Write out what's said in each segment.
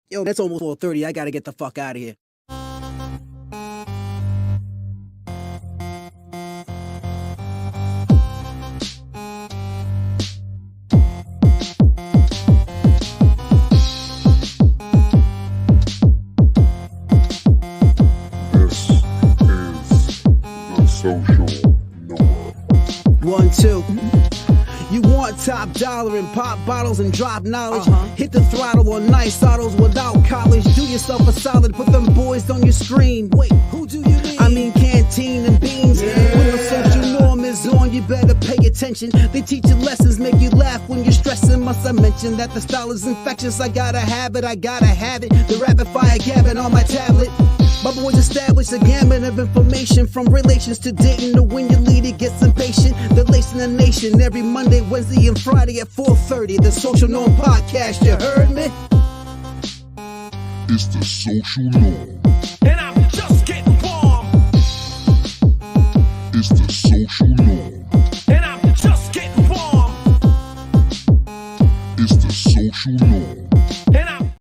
Yo, that's almost 4:30. I gotta get the fuck out of here. This is the social norm. 1, 2. You want top dollar and pop bottles and drop knowledge. Hit the throttle on nice autos without college. Do yourself a solid, put them boys on your screen. Wait, who do you mean? I mean canteen and beans. When the social norm is on, you better pay attention. They teach you lessons, make you laugh when you're stressing. Must I mention that the style is infectious? I gotta have it. The rapid fire gabbing on my tablet. My boys established a gamut of information, from relations to dating to when your leader gets impatient. They're lacing the nation every Monday, Wednesday, and Friday at 4:30. The Social Norm Podcast, you heard me? It's the social norm. And I'm just getting warm. It's the social norm. And I'm just getting warm. It's the social norm. And I'm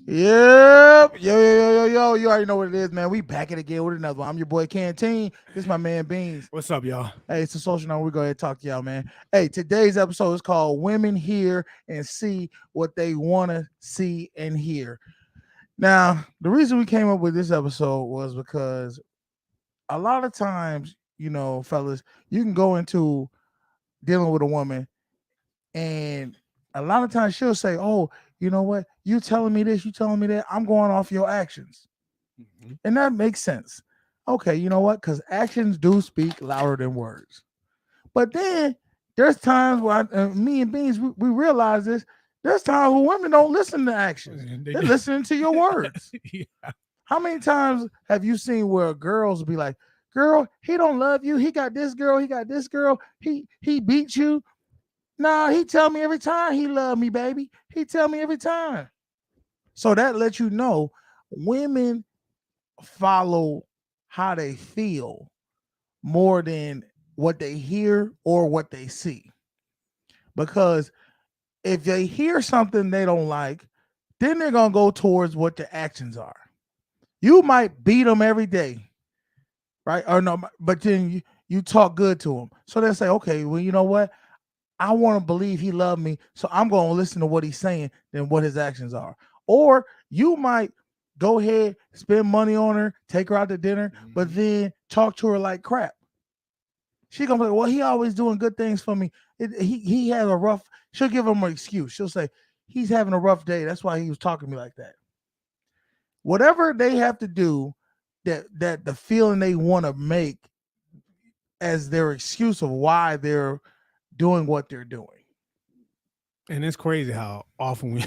Yep. Yo. You already know what it is, man. We back it again with another one. I'm your boy Canteen. This is my man Beans. What's up, y'all? Hey, it's the social norm. We're going to talk to y'all, man. Hey, today's episode is called Women Hear and See What They Want to See and Hear. Now, the reason we came up with this episode was because a lot of times, you know, fellas, you can go into dealing with a woman and a lot of times she'll say, oh, you know what? You telling me this, you telling me that. I'm going off your actions. And that makes sense. Okay, you know what? Because actions do speak louder than words. But then there's times where me and Beans, we realize this. There's times where women don't listen to actions. They're listening to your words. Yeah. How many times have you seen where girls be like, girl, he don't love you. He got this girl. He got this girl. He beat you. Nah, he tell me every time he love me, baby. He tell me every time. So that lets you know women follow how they feel more than what they hear or what they see. Because if they hear something they don't like, then they're going to go towards what the actions are. You might beat them every day, right? Or no, but then you talk good to them. So they'll say, okay, well, you know what? I want to believe he loved me, so I'm going to listen to what he's saying than what his actions are. Or you might go ahead, spend money on her, take her out to dinner, but then talk to her like crap. She gonna be like, well, he always doing good things for me. He has a rough, she'll give him an excuse. She'll say, he's having a rough day. That's why he was talking to me like that. Whatever they have to do that the feeling they want to make as their excuse of why they're doing what they're doing. And it's crazy how often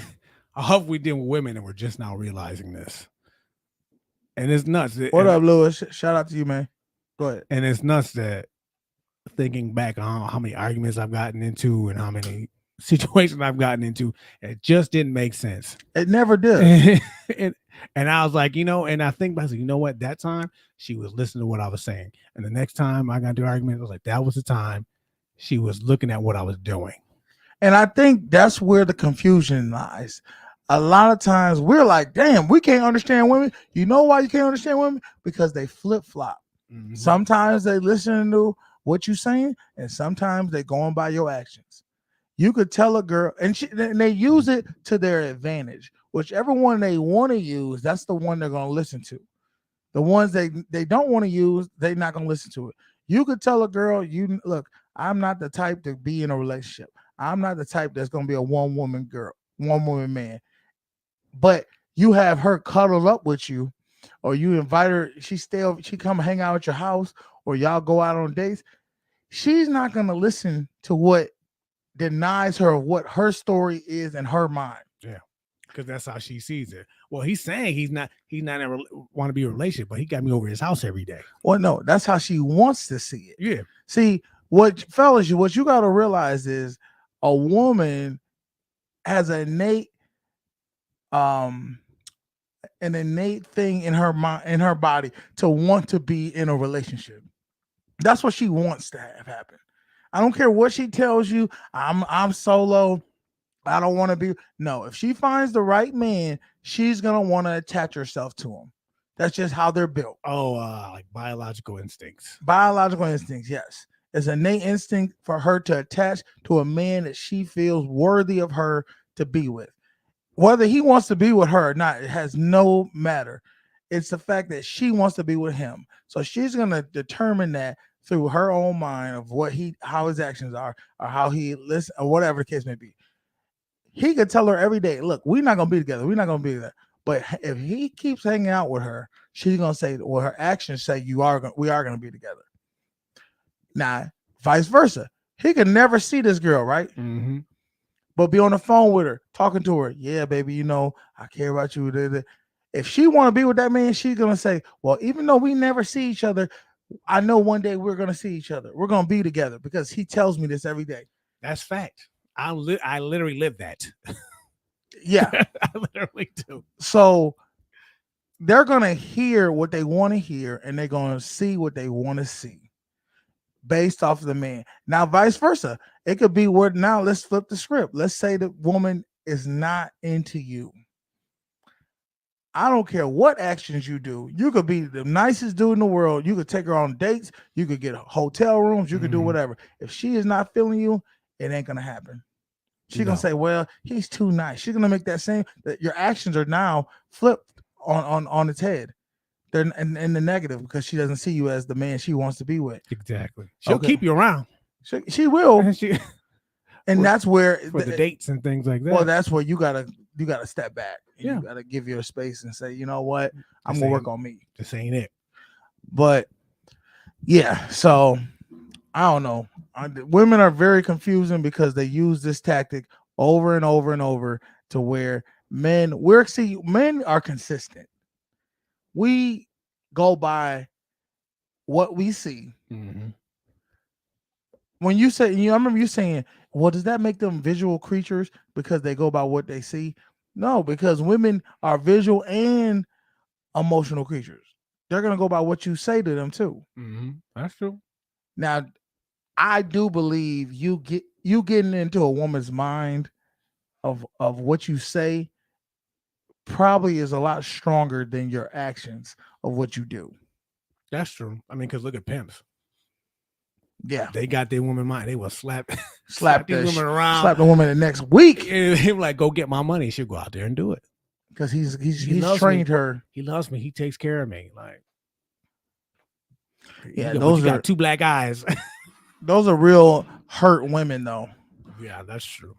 we deal with women and we're just now realizing this. And it's nuts. What up, Lewis? Shout out to you, man. Go ahead. And it's nuts that thinking back on how many arguments I've gotten into and how many situations I've gotten into, it just didn't make sense. It never did. and I was like, you know, and I think back, you know what? That time she was listening to what I was saying. And the next time I got into an argument, I was like, that was the time she was looking at what I was doing. And I think that's where the confusion lies. A lot of times we're like, damn, we can't understand women. You know why you can't understand women? Because they flip-flop. Mm-hmm. Sometimes they listen to what you're saying, and sometimes they're going by your actions. You could tell a girl, and they use it to their advantage. Whichever one they want to use, that's the one they're going to listen to. The ones they don't want to use, they're not going to listen to it. You could tell a girl, you look, I'm not the type to be in a relationship. I'm not the type that's going to be a one-woman man. But you have her cuddled up with you, or you invite her, she come hang out at your house, or y'all go out on dates. She's not going to listen to what denies her of what her story is in her mind. Yeah, because that's how she sees it. Well, he's saying he's not want to be in a relationship, but he got me over his house every day. Well, no, that's how she wants to see it. Yeah. See, what you got to realize is a woman has an innate thing in her mind, in her body, to want to be in a relationship. That's what she wants to have happen. I don't care what she tells you. I'm solo. I don't want to be. No, if she finds the right man, she's gonna want to attach herself to him. That's just how they're built. Oh, like biological instincts. Biological instincts, yes. It's an innate instinct for her to attach to a man that she feels worthy of her to be with. Whether he wants to be with her or not, it has no matter. It's the fact that she wants to be with him. So she's gonna determine that through her own mind of how his actions are, or how he listens, or whatever the case may be. He could tell her every day, look, we're not gonna be together. We're not gonna be together. But if he keeps hanging out with her, she's gonna say, well, her actions say we are gonna be together. Now, vice versa. He could never see this girl, right? Mm-hmm. But be on the phone with her, talking to her. Yeah, baby, you know, I care about you. If she want to be with that man, she's going to say, well, even though we never see each other, I know one day we're going to see each other. We're going to be together because he tells me this every day. That's fact. I literally live that. Yeah. I literally do. So they're going to hear what they want to hear, and they're going to see what they want to see based off of the man. Now, vice versa. It could be where now let's flip the script. Let's say the woman is not into you. I don't care what actions you do. You could be the nicest dude in the world. You could take her on dates. You could get hotel rooms. You could do whatever. If she is not feeling you, it ain't going to happen. She's going to say, well, he's too nice. She's going to make that your actions are now flipped on its head. They're in the negative because she doesn't see you as the man she wants to be with. Exactly. She'll keep you around. She will. And that's where for the dates and things like that. Well, that's where you gotta step back. Yeah. You gotta give your space and say, you know what, I'm gonna work on me. This ain't it. But yeah, so I don't know. Women are very confusing because they use this tactic over and over and over to where men are consistent. We go by what we see. Mm-hmm. When you say, I remember you saying, well, does that make them visual creatures because they go by what they see? No, because women are visual and emotional creatures. They're going to go by what you say to them too. Mm-hmm. That's true. Now, I do believe you getting into a woman's mind of what you say probably is a lot stronger than your actions of what you do. That's true. I mean, because look at pimps. Yeah, they got their woman mind. They will slap these women around, slap the woman the next week. And him like, go get my money. She'll go out there and do it because he's trained her. He loves me. He takes care of me. Like, yeah, those got two black eyes. Those are real hurt women, though. Yeah, that's true.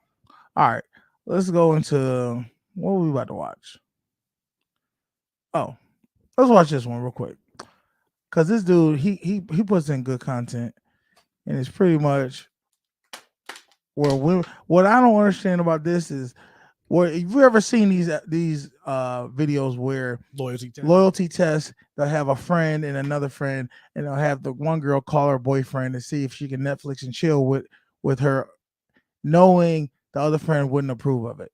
All right, let's go into what are we about to watch. Oh, let's watch this one real quick because this dude he puts in good content. And it's pretty much where women. What I don't understand about this is, where have you ever seen these videos where loyalty tests? They'll have a friend and another friend, and they'll have the one girl call her boyfriend to see if she can Netflix and chill with her, knowing the other friend wouldn't approve of it.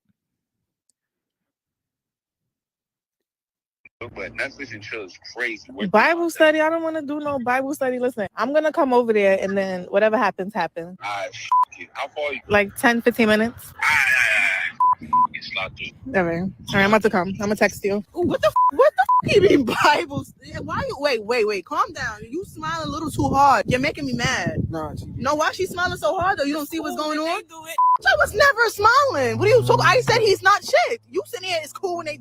But Netflix and chill is crazy. Bible study? I don't want to do no Bible study. Listen, I'm going to come over there and then whatever happens, happens. How far you? Like 10, 15 minutes. It's not good. All right, I'm about to come. I'm going to text you. Ooh, what the you mean Bible study? Why you, wait, calm down. You smiling a little too hard. You're making me mad. No, why she smiling so hard though? You don't see what's going on? I was never smiling. What are you talking? I said he's not shit. You sitting here, it's cool when I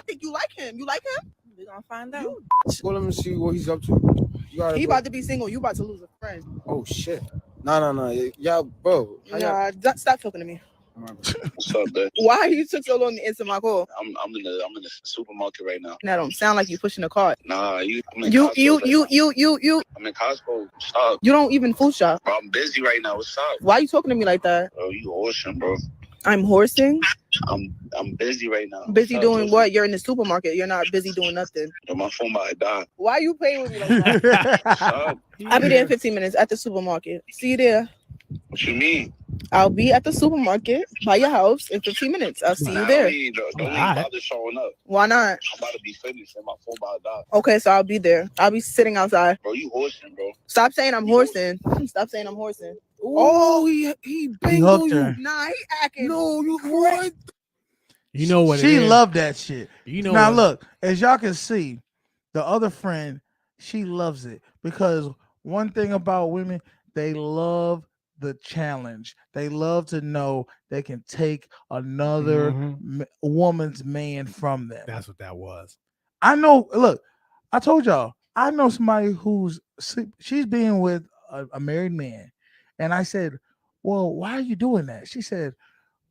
think you like him. You like him? We're gonna find out. Well, let me see what he's up to. He about to be single. You about to lose a friend. Oh shit. No. Yeah, bro. Nah, stop talking to me. What's up, man? Why you took so long to answer my call? I'm in the supermarket right now. That don't sound like you pushing a cart. Nah, I'm in you. I'm in Costco. Stop. You don't even food shop. Bro, I'm busy right now. What's up? Why you talking to me like that? Bro, you horsing, bro. I'm horsing. I'm busy right now. Busy doing what? You're in the supermarket. You're not busy doing nothing. Yo, my phone about to die. Why you playing with me like that? I'll be there in 15 minutes at the supermarket. See you there. What you mean? I'll be at the supermarket by your house in 15 minutes. I'll see you there. Don't bother showing up. Why not? I'm about to be finished and my phone about to die. Okay, so I'll be there. I'll be sitting outside. Bro, you horsing, bro. Stop saying I'm horsing. Stop saying I'm horsing. Oh, he banged hooked on you. her. Nah, he acting. No, you what? You know what? She it is. loved that shit. You know Now what? look, as y'all can see, the other friend, she loves it because one thing about women, they love the challenge. They love to know they can take another woman's man from them. That's what that was. I know. Look, I told y'all. I know somebody who's she's being with a married man, and I said, "Well, why are you doing that?" She said,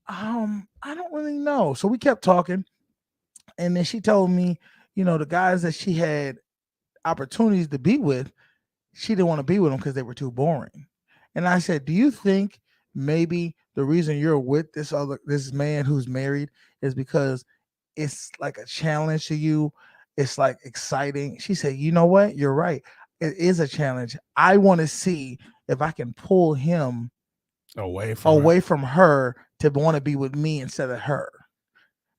I don't really know." So we kept talking, and then she told me, the guys that she had opportunities to be with, she didn't want to be with them because they were too boring. And I said, "Do you think maybe the reason you're with this man who's married is because it's like a challenge to you? It's like exciting." She said, "You know what? You're right. It is a challenge. I want to see if I can pull him Away from her to want to be with me instead of her."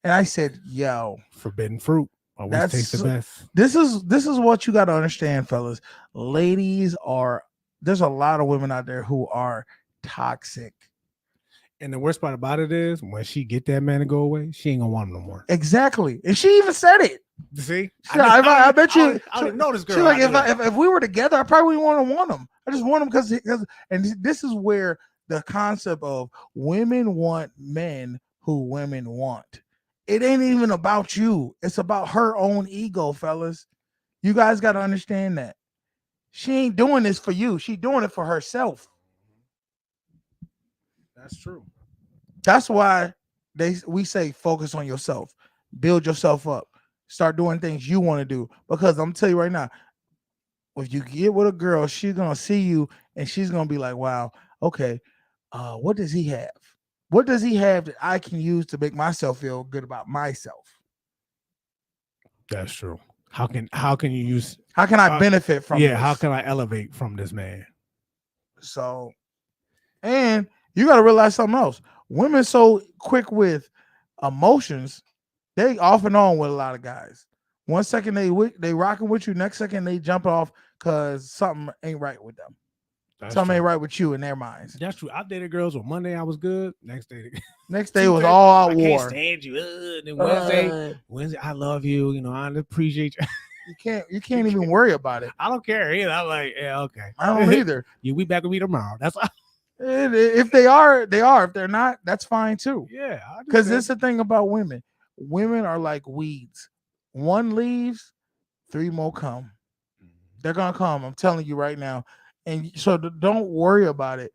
And I said, "Yo, forbidden fruit always tastes the best." this is what you got to understand, fellas. There's a lot of women out there who are toxic. And the worst part about it is when she get that man to go away, she ain't gonna want him no more. Exactly. And she even said it. See, I bet you. I don't even know this girl. She's like, if we were together, I probably wouldn't want him. I just want him because. And this is where the concept of women want men who women want. It ain't even about you. It's about her own ego, fellas. You guys got to understand that. She ain't doing this for you. She doing it for herself. That's true. That's why we say focus on yourself. Build yourself up. Start doing things you want to do. Because I'm telling you right now, if you get with a girl, she's gonna see you and she's gonna be like, "Wow, okay, what does he have? What does he have that I can use to make myself feel good about myself?" That's true. How can you use? How can I benefit from? Yeah, this? how can I elevate from this man? So, and you got to realize something else. Women so quick with emotions, they off and on with a lot of guys. One second they rocking with you, next second they jump off because something ain't right with them. Something ain't right with you in their minds. That's true. I dated girls on Monday I was good. Next day was all out war. I can't stand you. Then Wednesday, I love you. I appreciate you. You can't even worry about it. I don't care either. I'm like, yeah, okay. I don't either. We back with me tomorrow. That's all. If they are, they are. If they're not, that's fine too. Yeah. Because this is the thing about women. Women are like weeds. One leaves, three more come. They're gonna come. I'm telling you right now. And so don't worry about it.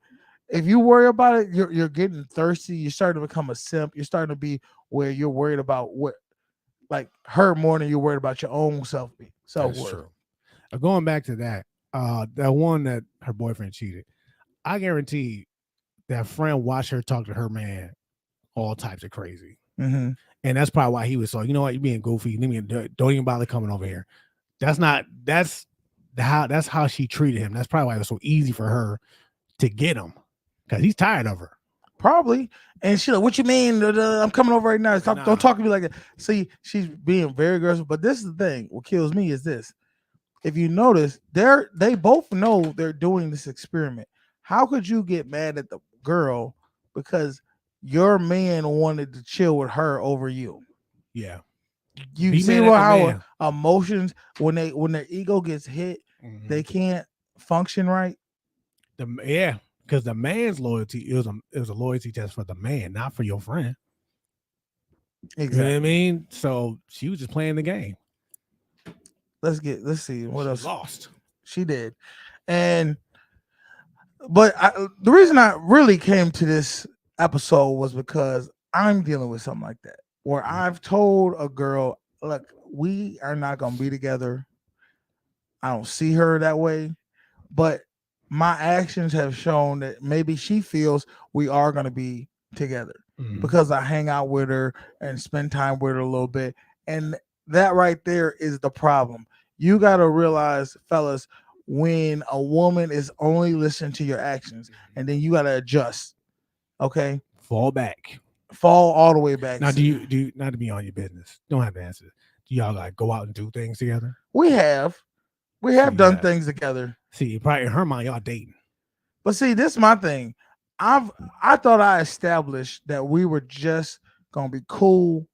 If you worry about it, you're getting thirsty. You're starting to become a simp. You're starting to be where you're worried about her more than you're worried about your own self-worth. That's true. Going back to that one that her boyfriend cheated, I guarantee that friend watched her talk to her man all types of crazy. Mm-hmm. And that's probably why he was so, you know what, you're being goofy. Don't even bother coming over here. That's how she treated him. That's probably why it was so easy for her to get him, because he's tired of her. Probably. And she's like, "What you mean? I'm coming over right now. Don't talk to me like that." See, she's being very aggressive. But this is the thing. What kills me is this. If you notice, they both know they're doing this experiment. How could you get mad at the girl because your man wanted to chill with her over you? Yeah. You see how emotions, when their ego gets hit, they can't function right. Because the man's loyalty is a loyalty test for the man, not for your friend. Exactly. You know what I mean? So she was just playing the game. Let's see what else. Lost. She did. But the reason I really came to this episode was because I'm dealing with something like that, where I've told a girl, "Look, we are not going to be together. I don't see her that way." But my actions have shown that maybe she feels we are going to be together because I hang out with her and spend time with her a little bit. And that right there is the problem. You got to realize, fellas, when a woman is only listening to your actions, and then you got to adjust. Okay. Fall all the way back. Now, do you not to be on your business? Don't have to answer. Do y'all like go out and do things together? We have done things together. See, probably in her mind, y'all dating. But see, this is my thing. I thought I established that we were just gonna be cool,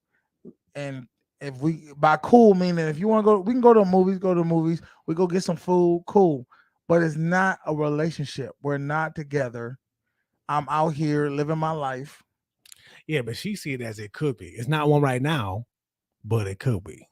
and if we by cool meaning if you want to go, we can go to movies, go to movies, we go get some food, cool. But it's not a relationship. We're not together. I'm out here living my life. Yeah, but she see it as it could be. It's not one right now, but it could be.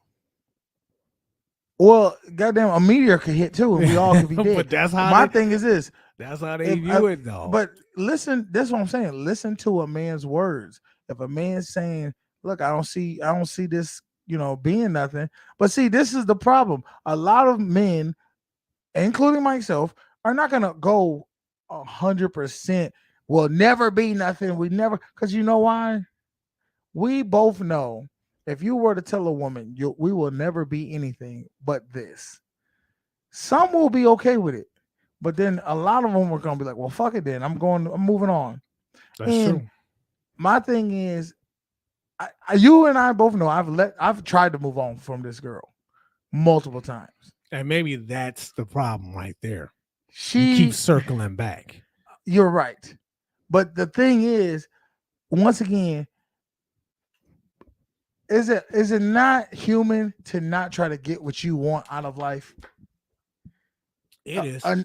Well, goddamn, a meteor could hit too, and we all could be dead. But that's how My they, thing is this. that's how they view it, though. But listen, that's what I'm saying. Listen to a man's words. If a man's saying, "Look, I don't see this, being nothing." But see, this is the problem. A lot of men, including myself, are not gonna go 100%. Will never be nothing. We never, because you know why? We both know if you were to tell a woman, we will never be anything but this. Some will be okay with it. But then a lot of them are gonna be like, well, fuck it then. I'm moving on. That's and true. my thing is, you and I both know I've tried to move on from this girl multiple times. And maybe that's the problem right there. You She keep circling back. You're right. But the thing is, once again, is it not human to not try to get what you want out of life? It is. An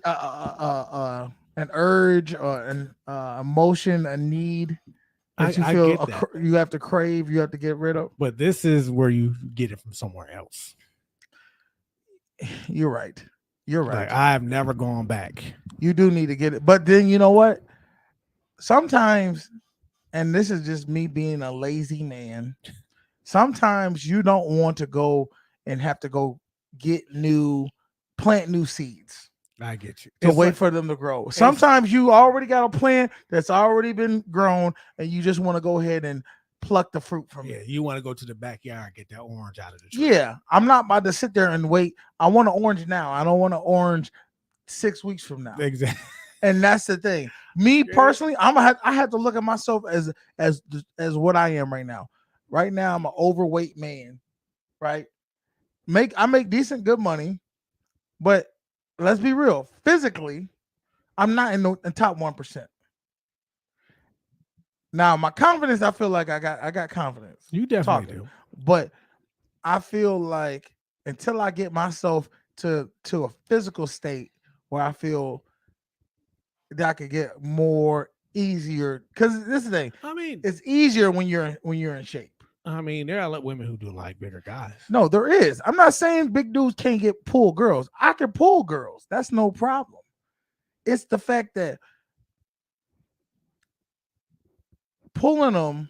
urge or an emotion, a need that you I feel get that. you have to crave, you have to get rid of. But this is where you get it from somewhere else. You're right. You're right. Like, I've never gone back. You do need to get it. But then you know what? Sometimes, and this is just me being a lazy man, sometimes you don't want to go and have to go plant new seeds. I get you. To wait for them to grow. Sometimes you already got a plant that's already been grown, and you just want to go ahead and pluck the fruit from it. Yeah, you want to go to the backyard and get that orange out of the tree. Yeah, I'm not about to sit there and wait. I want an orange now. I don't want an orange 6 weeks from now. Exactly. And that's the thing. Me personally, I have to look at myself as what I am right now. Right now, I'm an overweight man. Right? I make decent, good money, but let's be real. Physically, I'm not in the top 1%. Now, my confidence, I feel like I got confidence. You definitely do. But I feel like until I get myself to a physical state where I feel that I could get more easier, because this is the thing. I mean, it's easier when you're in shape. I mean, there are women who do like bigger guys. No, there is. I'm not saying big dudes can't pull girls. I can pull girls. That's no problem. It's the fact that pulling them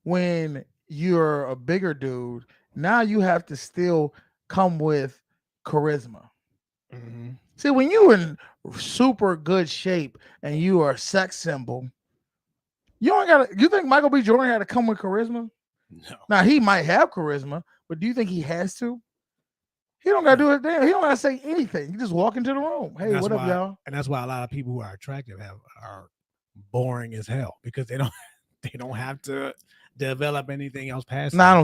when you're a bigger dude, now you have to still come with charisma. Mm-hmm. See, when you're in super good shape and you are a sex symbol, you don't gotta. You think Michael B. Jordan had to come with charisma? No. Now he might have charisma, but do you think he has to? He don't gotta do it. He don't gotta say anything. He just walk into the room. Hey, what up, y'all? And that's why a lot of people who are attractive are boring as hell, because they don't have to develop anything else past. No, I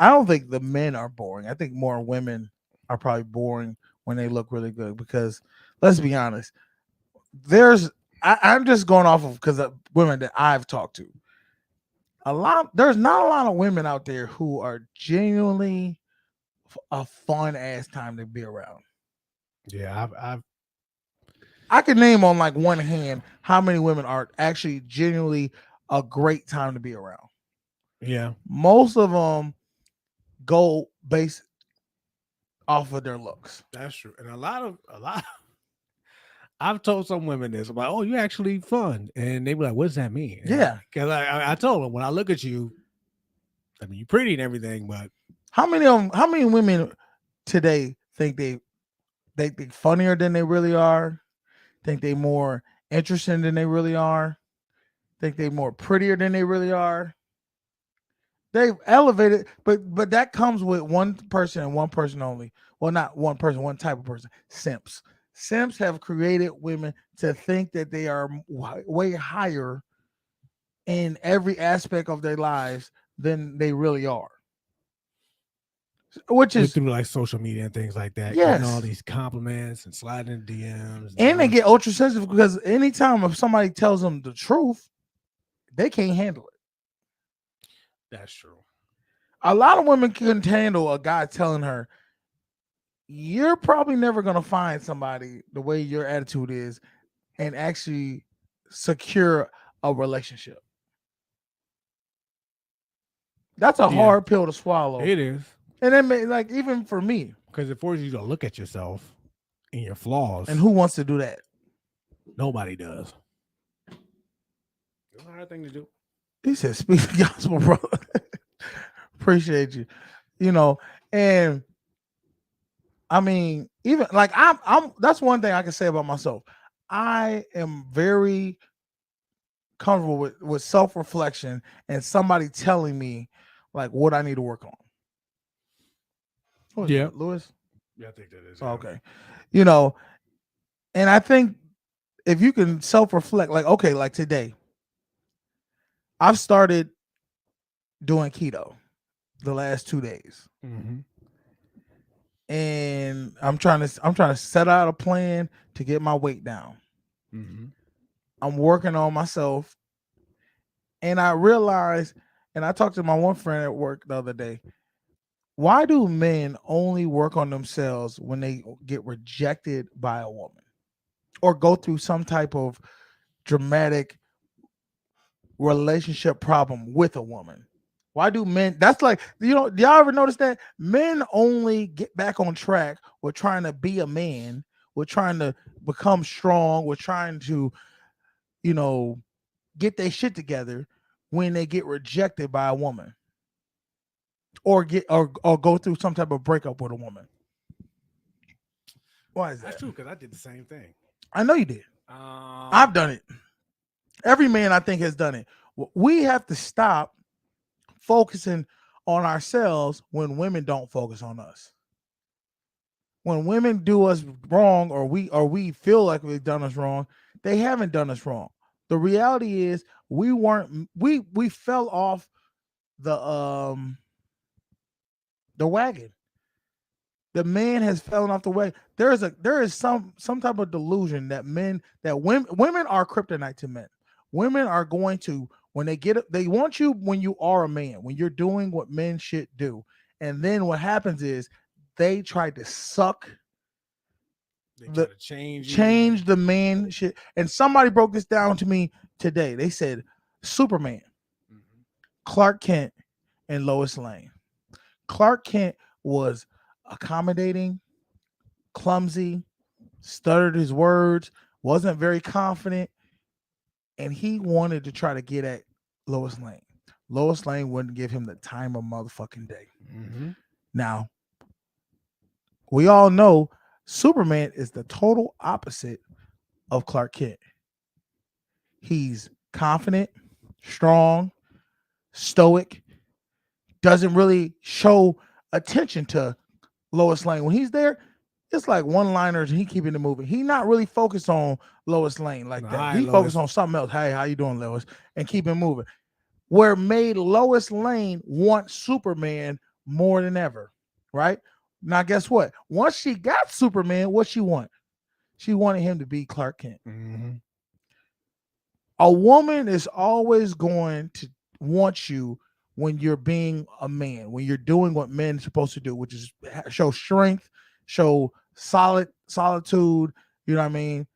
don't think the men are boring. I think more women are probably boring when they look really good, because let's be honest, I'm just going off of because of women that I've talked to. There's not a lot of women out there who are genuinely a fun ass time to be around. Yeah, I can name on like one hand how many women are actually genuinely a great time to be around. Yeah, most of them go based off of their looks. That's true, and a lot. I've told some women this. I'm like, "Oh, you're actually fun," and they be like, "What does that mean?" Yeah, because I told them, when I look at you, I mean, you're pretty and everything, but how many women today think they think funnier than they really are? Think they more interesting than they really are? Think they more prettier than they really are? They've elevated, but that comes with one person and one person only. Well, not one person, one type of person. Simps. Simps have created women to think that they are way higher in every aspect of their lives than they really are. which is through like social media and things like that. Yes. Getting all these compliments and sliding in DMs. and they get ultra sensitive because anytime if somebody tells them the truth, they can't handle it. That's true. A lot of women couldn't handle a guy telling her, "You're probably never gonna find somebody the way your attitude is, and actually secure a relationship." That's a hard pill to swallow. It is. And then, like, even for me, because it forces you to look at yourself and your flaws. And who wants to do that? Nobody does. It's a hard thing to do. He said, "Speak the gospel, brother." Appreciate you. You know, and I mean, even like I'm. That's one thing I can say about myself. I am very comfortable with self-reflection and somebody telling me like what I need to work on. Yeah, Lewis. Yeah, I think that is. Okay. You know, and I think if you can self-reflect, like, okay, like today, I've started doing keto the last 2 days. Mm-hmm. And I'm trying to set out a plan to get my weight down. Mm-hmm. I'm working on myself. And I realized, and I talked to my one friend at work the other day, why do men only work on themselves when they get rejected by a woman or go through some type of dramatic relationship problem with a woman? Why do men? That's like, you know, do y'all ever notice that men only get back on track with trying to be a man, with trying to become strong, with trying to, you know, get their shit together when they get rejected by a woman or go through some type of breakup with a woman? Why is that? That's true, because I did the same thing. I know you did. I've done it. Every man, I think, has done it. We have to stop focusing on ourselves when women don't focus on us. When women do us wrong, or we feel like we've done us wrong, they haven't done us wrong. The reality is we fell off the wagon. The man has fallen off the wagon. There is some type of delusion that women are kryptonite to men. Women are going to, when they want you when you are a man, when you're doing what men should do. And then what happens is they try to suck. They try to change the man shit. And somebody broke this down to me today. They said Superman, Clark Kent, and Lois Lane. Clark Kent was accommodating, clumsy, stuttered his words, wasn't very confident, and he wanted to try to get at Lois Lane. Lois Lane wouldn't give him the time of motherfucking day. Mm-hmm. Now, we all know Superman is the total opposite of Clark Kent. He's confident, strong, stoic, doesn't really show attention to Lois Lane. When he's there, it's like one-liners and he keeping it moving. He's not really focused on Lois Lane like that. He focused on something else. Hey, how you doing, Lois? And keep it moving. Where made Lois Lane want Superman more than ever, right? Now, guess what? Once she got Superman, what she want? She wanted him to be Clark Kent. Mm-hmm. A woman is always going to want you when you're being a man, when you're doing what men are supposed to do, which is show strength, show solitude, you know what I mean?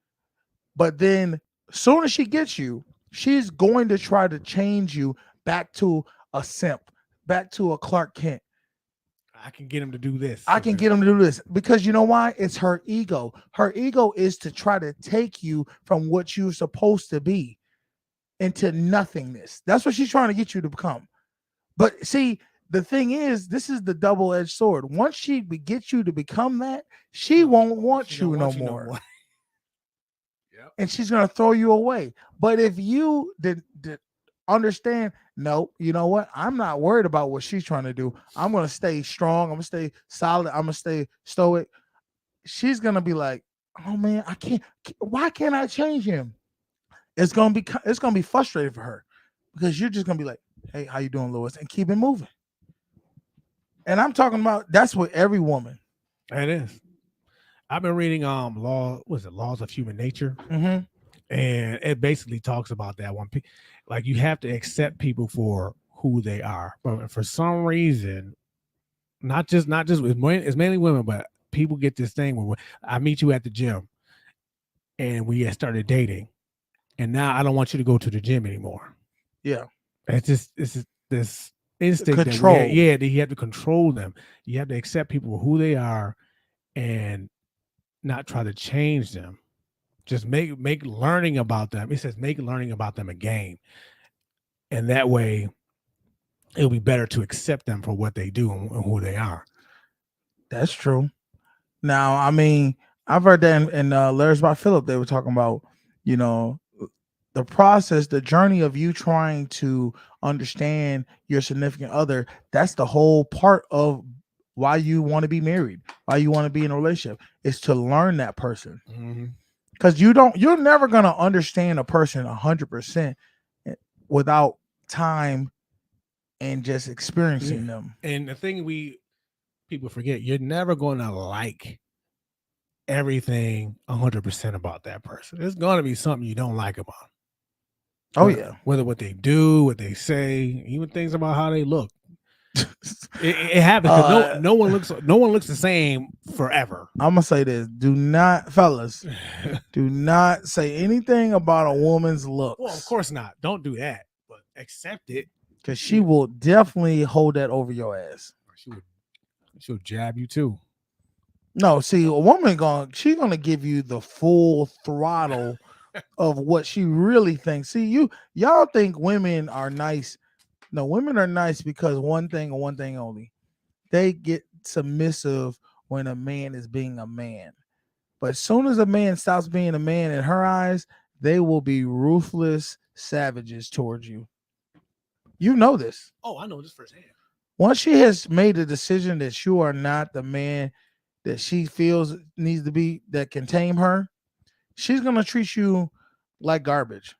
But then as soon as she gets you, she's going to try to change you back to a simp, back to a Clark Kent. I can get him to do this. I can get him to do this because you know why? It's her ego. Her ego is to try to take you from what you're supposed to be into nothingness. That's what she's trying to get you to become. But see, the thing is, this is the double-edged sword. Once she gets you to become that, she won't want you no more. Yep. And she's going to throw you away. But if you did understand, no, you know what? I'm not worried about what she's trying to do. I'm going to stay strong. I'm going to stay solid. I'm going to stay stoic. She's going to be like, oh man, I can't. Why can't I change him? It's going to be frustrating for her because you're just going to be like, hey, how you doing, Lois? And keep it moving. And I'm talking about that's with every woman. It is. I've been reading Laws of Human Nature, Mm-hmm. and it basically talks about that one. Like you have to accept people for who they are, but for some reason, not just it's mainly women, but people get this thing where I meet you at the gym, and we started dating, and now I don't want you to go to the gym anymore. Yeah. It's just this instinct Control. that you have to control them. You have to accept people for who they are, and not try to change them. Just make learning about them. It says make learning about them a game, and that way it'll be better to accept them for what they do and who they are. That's true. Now, I mean, I've heard that in Larry's by Philip. They were talking about, you know, the process, the journey of you trying to understand your significant other. That's the whole part of why you want to be married, why you want to be in a relationship, is to learn that person. Mm-hmm. Because you're never gonna understand a person 100% without time and just experiencing them. And the thing people forget, you're never going to like everything 100% about that person. There's going to be something you don't like about them. Oh yeah, whether what they do, what they say, even things about how they look. It happens because no one looks the same forever. I'm gonna say this: do not, fellas, do not say anything about a woman's looks. Well, of course not. Don't do that, but accept it, because she will definitely hold that over your ass. She'll jab you too. No, see, a woman she's gonna give you the full throttle of what she really thinks. See, y'all think women are nice. No, women are nice because one thing and one thing only. They get submissive when a man is being a man. But as soon as a man stops being a man in her eyes, they will be ruthless savages towards you. You know this. Oh, I know this firsthand. Once she has made a decision that you are not the man that she feels needs to be, that can tame her, she's going to treat you like garbage.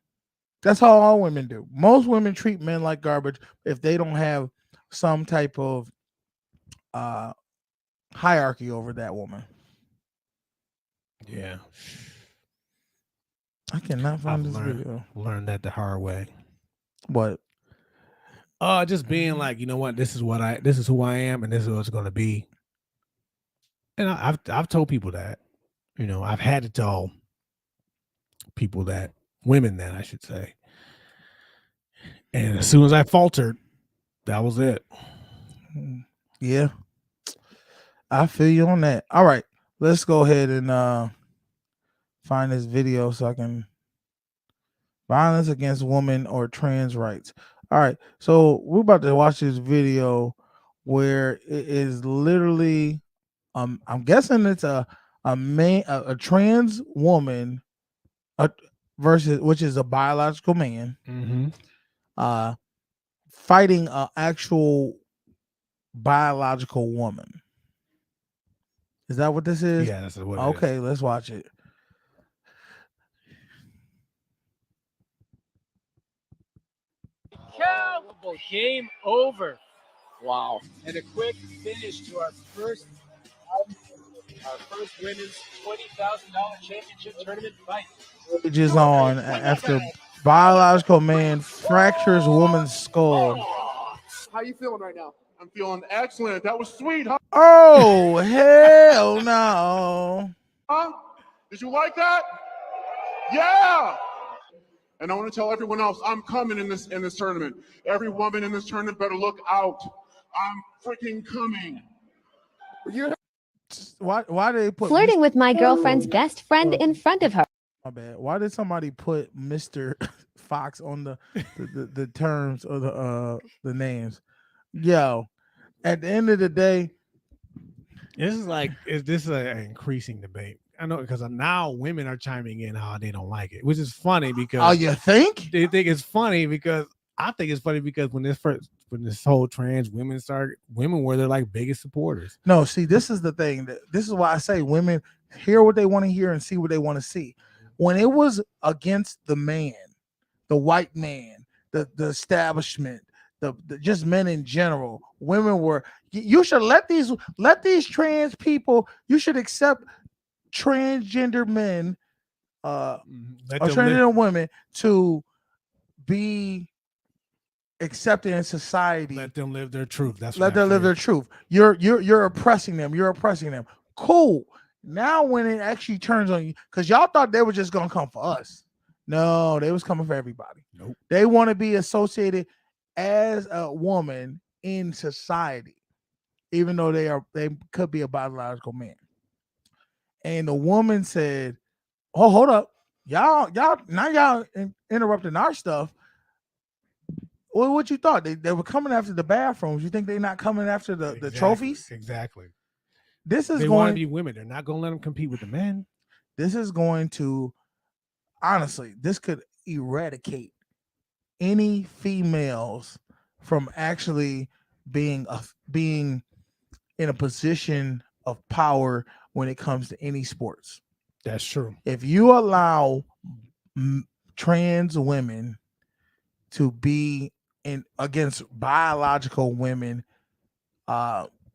That's how all women do. Most women treat men like garbage if they don't have some type of hierarchy over that woman. Yeah. I cannot find this video. Learned that the hard way. What? Just being like, you know what, this is who I am, and this is what it's gonna be. And I've told people that, you know, I've had to tell people that, women that I should say. And as soon as I faltered, that was it. Yeah. I feel you on that. All right. Let's go ahead and find this video so I can. Violence against women or trans rights. All right. So we're about to watch this video where it is literally I'm guessing it's a trans woman versus, which is a biological man, fighting an actual biological woman. Is that what this is? Yeah, that's what it is. Okay, let's watch it. Game over. Wow. And a quick finish to our first women's $20,000 championship tournament fight. Which is on after biological man fractures woman's skull. How you feeling right now? I'm feeling excellent. That was sweet, huh? Oh, hell no. Huh? Did you like that? Yeah. And I want to tell everyone else, I'm coming in this tournament. Every woman in this tournament better look out. I'm freaking coming. Why did they put flirting with my girlfriend's best friend in front of her? My bad. Why did somebody put Mr. Fox on the terms of the names? Yo, at the end of the day, this is an increasing debate. I know, because now women are chiming in how they don't like it, which is funny because. Oh, you think? They think it's funny because I think it's funny because when this whole trans women started, women were their like biggest supporters. No, see, this is the thing. This is why I say women hear what they want to hear and see what they want to see. When it was against the man, the white man, the establishment, the just men in general. Women were. You should let these trans people. You should accept transgender men, or transgender women to be accepted in society. Let them live their truth. That's let them live their truth. You're oppressing them. You're oppressing them. Cool. Now when it actually turns on you, because y'all thought they were just gonna come for us. No, they was coming for everybody. Nope. They want to be associated as a woman in society, even though they could be a biological man. And the woman said, "Oh, hold up, y'all interrupting our stuff." Well, what you thought? They were coming after the bathrooms. You think they're not coming after the trophies? Exactly. This is they going want to be women. They're not going to let them compete with the men. This is going to, honestly, this could eradicate any females from actually being in a position of power when it comes to any sports. That's true. If you allow trans women to be against biological women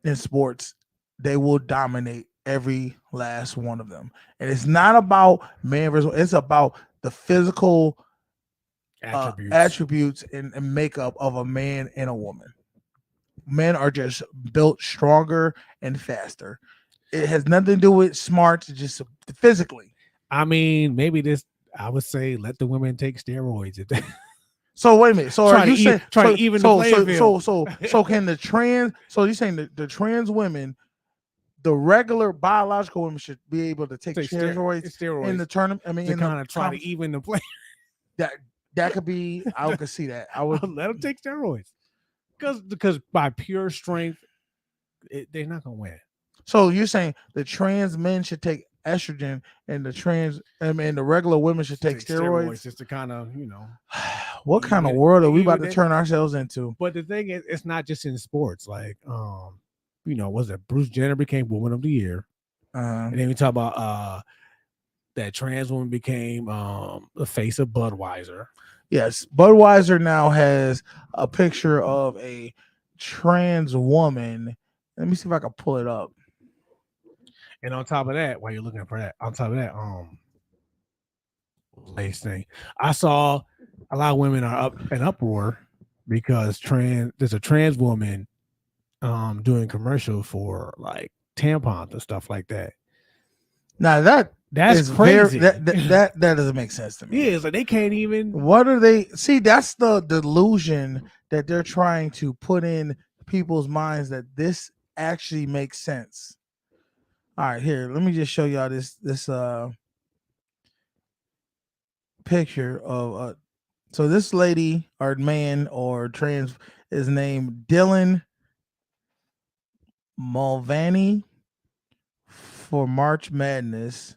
in sports, they will dominate every last one of them. And it's not about man versus, it's about the physical attributes and makeup of a man and a woman. Men are just built stronger and faster. It has nothing to do with smarts, just physically. I mean, maybe I would say let the women take steroids. So wait a minute. So are you saying try to even the playing field? So can the trans? So you're saying the trans women, the regular biological women should be able to take steroids in the tournament? I mean, to kind of try to even the play. That could be. I could see that. I would let them take steroids because by pure strength, they're not gonna win. So you're saying the trans men should take estrogen and the regular women should take steroids just to kind of, what kind of world are we about to turn ourselves into? But the thing is, it's not just in sports. Like, was it Bruce Jenner became Woman of the Year? And then we talk about that trans woman became the face of Budweiser. Yes, Budweiser now has a picture of a trans woman. Let me see if I can pull it up. And on top of that, while you're looking for that, on top of that, latest thing, I saw a lot of women are up in uproar because there's a trans woman doing commercial for like tampons and stuff like that. Now that's crazy. That doesn't make sense to me. Yeah, it's like they can't even. What are they? See, that's the delusion that they're trying to put in people's minds that this actually makes sense. All right, here, let me just show y'all this picture of so this lady or man or trans is named Dylan Mulvaney for March Madness.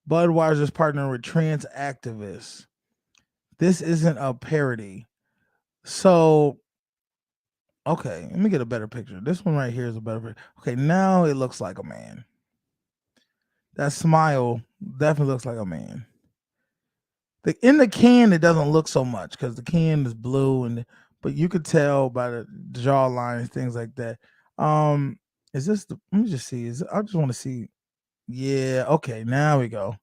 Budweiser's partnering with trans activists. This isn't a parody. So, okay, let me get a better picture. This one right here is a better picture. Okay, now it looks like a man. That smile definitely looks like a man. In the can, it doesn't look so much because the can is blue, but you could tell by the jaw lines, things like that. Is this let me just see. I just want to see. Yeah, okay, now we go.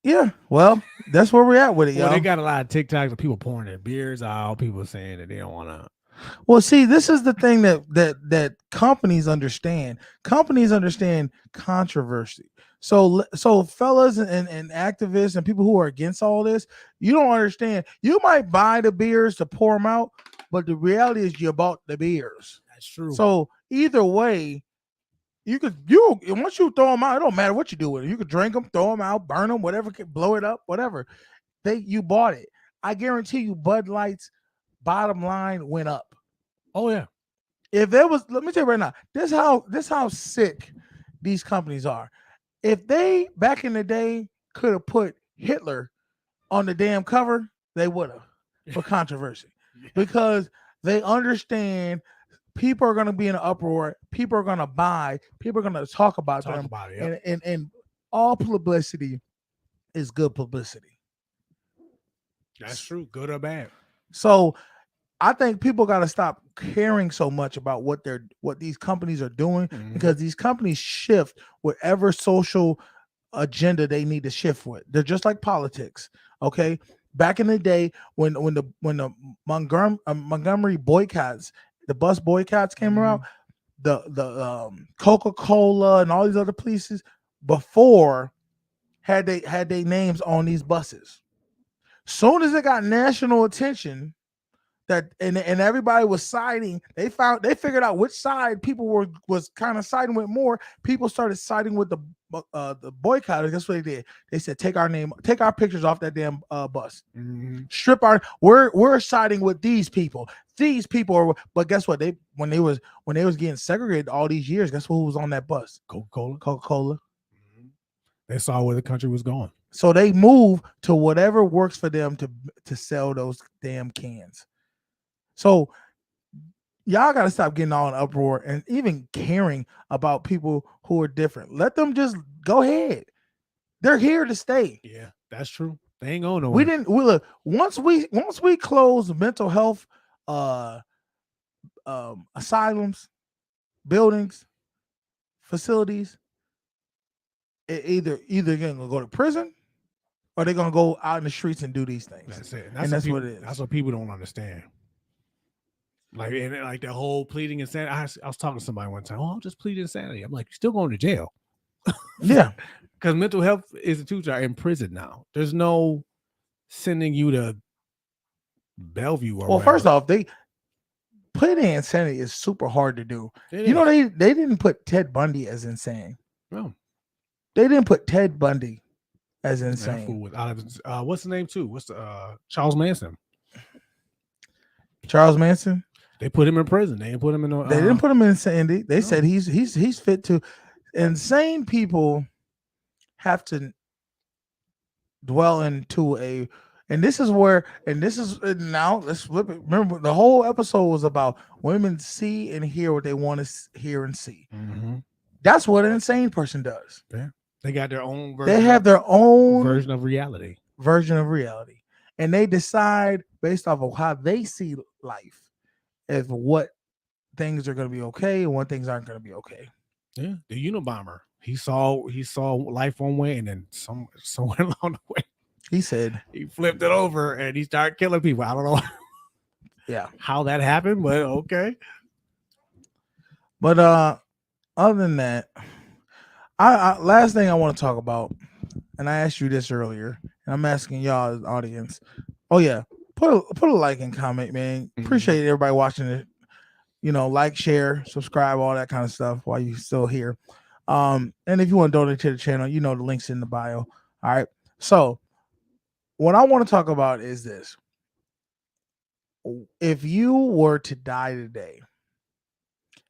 Yeah, well, that's where we're at with it, y'all. They got a lot of TikToks of people pouring their beers out, people saying that they don't want to. Well, see, this is the thing that companies understand. Companies understand controversy. So fellas and activists and people who are against all this, you don't understand. You might buy the beers to pour them out, but the reality is you bought the beers. That's true. So either way, once you throw them out, it don't matter what you do with it. You could drink them, throw them out, burn them, whatever, blow it up, whatever. You bought it. I guarantee you, Bud Light's bottom line went up. Oh yeah. If there was, let me tell you right now, this how sick these companies are. If they back in the day could have put Hitler on the damn cover, they would have for controversy. Because they understand people are going to be in an uproar, people are going to buy, people are going to talk about them, and all publicity is good publicity. That's true, good or bad. So I think people got to stop caring so much about what these companies are doing, because these companies shift whatever social agenda they need to shift with. They're just like politics. Okay. Back in the day when the Montgomery boycotts, the bus boycotts came around, the Coca-Cola and all these other places before had they names on these buses. Soon as it got national attention, that and everybody was siding, they figured out which side people was kind of siding with more. People started siding with the boycotters. That's what they did. They said, take our pictures off that damn bus. Strip we're siding with these people. These people are, but guess what? When they was getting segregated all these years, guess who was on that bus? Coca-Cola. They saw where the country was going. So they move to whatever works for them to sell those damn cans. So y'all got to stop getting all in uproar and even caring about people who are different. Let them just go ahead. They're here to stay. Yeah, that's true. They ain't going nowhere. Look, once we close mental health asylums, buildings, facilities, either gonna go to prison or they're gonna go out in the streets and do these things. That's it. That's what it is. That's what people don't understand. Like the whole pleading insanity. I was talking to somebody one time. Oh, I'll just plead insanity. I'm like, you're still going to jail. Yeah, because mental health institutes are in prison now. There's no sending you to Bellevue or whatever. First off, pleading insanity is super hard to do. It you know, is. they didn't put Ted Bundy as insane. No, they didn't put Ted Bundy as that insane. fool what's the name too? What's Charles Manson? Charles Manson. They put him in prison. They didn't put him in. They didn't put him in insanity. They said he's fit to. Insane people have to dwell into a, and this is now let's flip it. Remember, the whole episode was about women see and hear what they want to hear and see. That's what an insane person does. Yeah, they got their own version. They have their own version of reality. And they decide based off of how they see life as what things are going to be okay and what things aren't going to be okay. Yeah, the Unabomber. He saw life one way, and then somewhere along the way, he said he flipped it over and he started killing people. I don't know, how that happened, but okay. But other than that, I last thing I want to talk about, and I asked you this earlier, and I'm asking y'all, the audience. Oh yeah, put a like and comment, man. Appreciate everybody watching it. You know, like, share, subscribe, all that kind of stuff while you're still here. And if you want to donate to the channel, you know the link's in the bio. All right. So what I want to talk about is this. If you were to die today,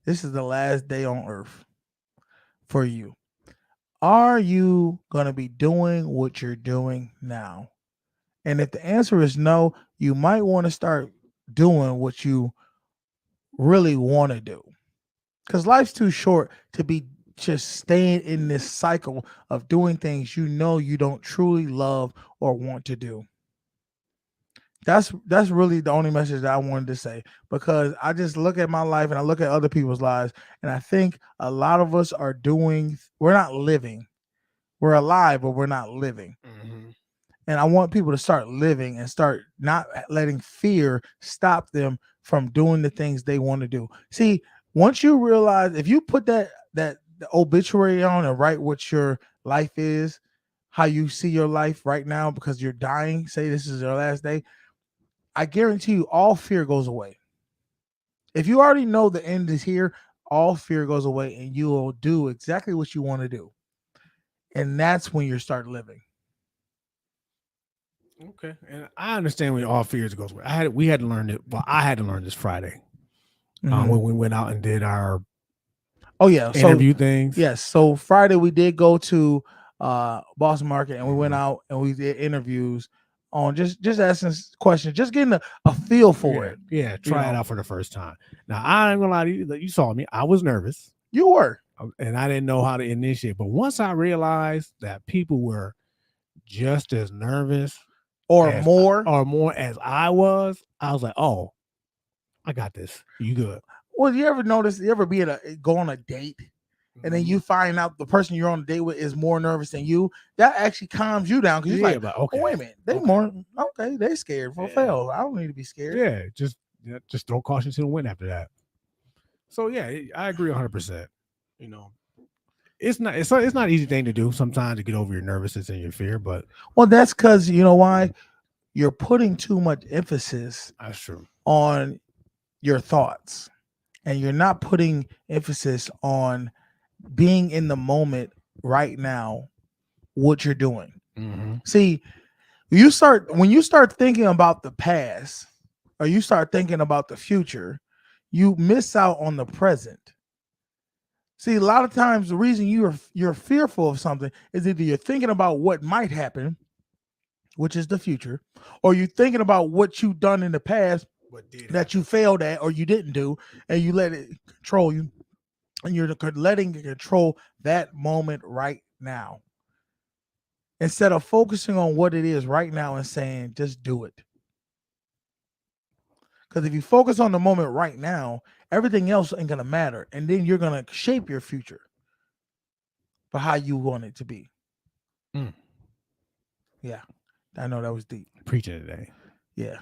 this is the last day on earth for you. Are you going to be doing what you're doing now? And if the answer is no, you might want to start doing what you really want to do, because life's too short to be just staying in this cycle of doing things you know you don't truly love or want to do. That's really the only message that I wanted to say, because I just look at my life and I look at other people's lives, and I think a lot of us we're not living. We're alive, but we're not living. And I want people to start living and start not letting fear stop them from doing the things they want to do. See, once you realize, if you put that obituary on and write what your life is, how you see your life right now because you're dying, say this is your last day, I guarantee you all fear goes away. If you already know the end is here, all fear goes away and you will do exactly what you want to do. And that's when you start living. Okay, and I understand when all fears goes away. We had to learn it. Well, I had to learn this Friday when we went out and did our interview things. Yes, so Friday we did go to Boston Market and we went out and we did interviews on just asking questions, just getting a feel for it. Yeah, try it out for the first time. Now I ain't gonna lie to you. You saw me. I was nervous. You were, and I didn't know how to initiate. But once I realized that people were just as nervous or as more. as I was like, oh, I got this. You good? Well, you ever notice? You ever go on a date, and then Mm-hmm. you find out the person you're on a date with is more nervous than you? That actually calms you down because you're like, okay. oh, wait a minute, they scared for fail. I don't need to be scared. Yeah, just throw caution to the wind after that. So yeah, I agree 100%. You know, it's not an easy thing to do sometimes to get over your nervousness and your fear, but Well, that's because you know why? You're putting too much emphasis that's true on your thoughts, and you're not putting emphasis on being in the moment right now, what you're doing. Mm-hmm. See, when you start thinking about the past or you start thinking about the future, you miss out on the present. See, a lot of times the reason you're fearful of something is either you're thinking about what might happen, which is the future, or you're thinking about what you've done in the past that you failed at or you didn't do, and you let it control you, and you're letting it control that moment right now. Instead of focusing on what it is right now and saying, just do it. Because if you focus on the moment right now, everything else ain't going to matter. And then you're going to shape your future for how you want it to be. Mm. Yeah. I know that was deep. Preaching today. Yeah.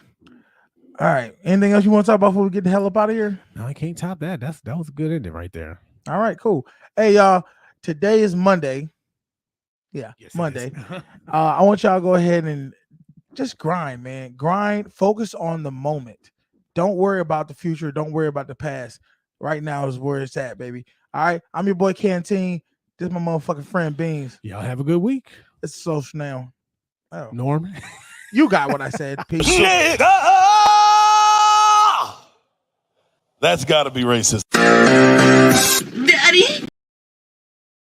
All right. Anything else you want to talk about before we get the hell up out of here? No, I can't top that. That was a good ending right there. All right, cool. Hey, y'all. Today is Monday. Yeah, yes, Monday. I want y'all to go ahead and just grind, man. Grind. Focus on the moment. Don't worry about the future. Don't worry about the past. Right now is where it's at, baby. All right. I'm your boy Canteen. This is my motherfucking friend Beans. Y'all have a good week. It's Social Now. Oh. Norm. You got what I said. Peace. That's got to be racist. Daddy.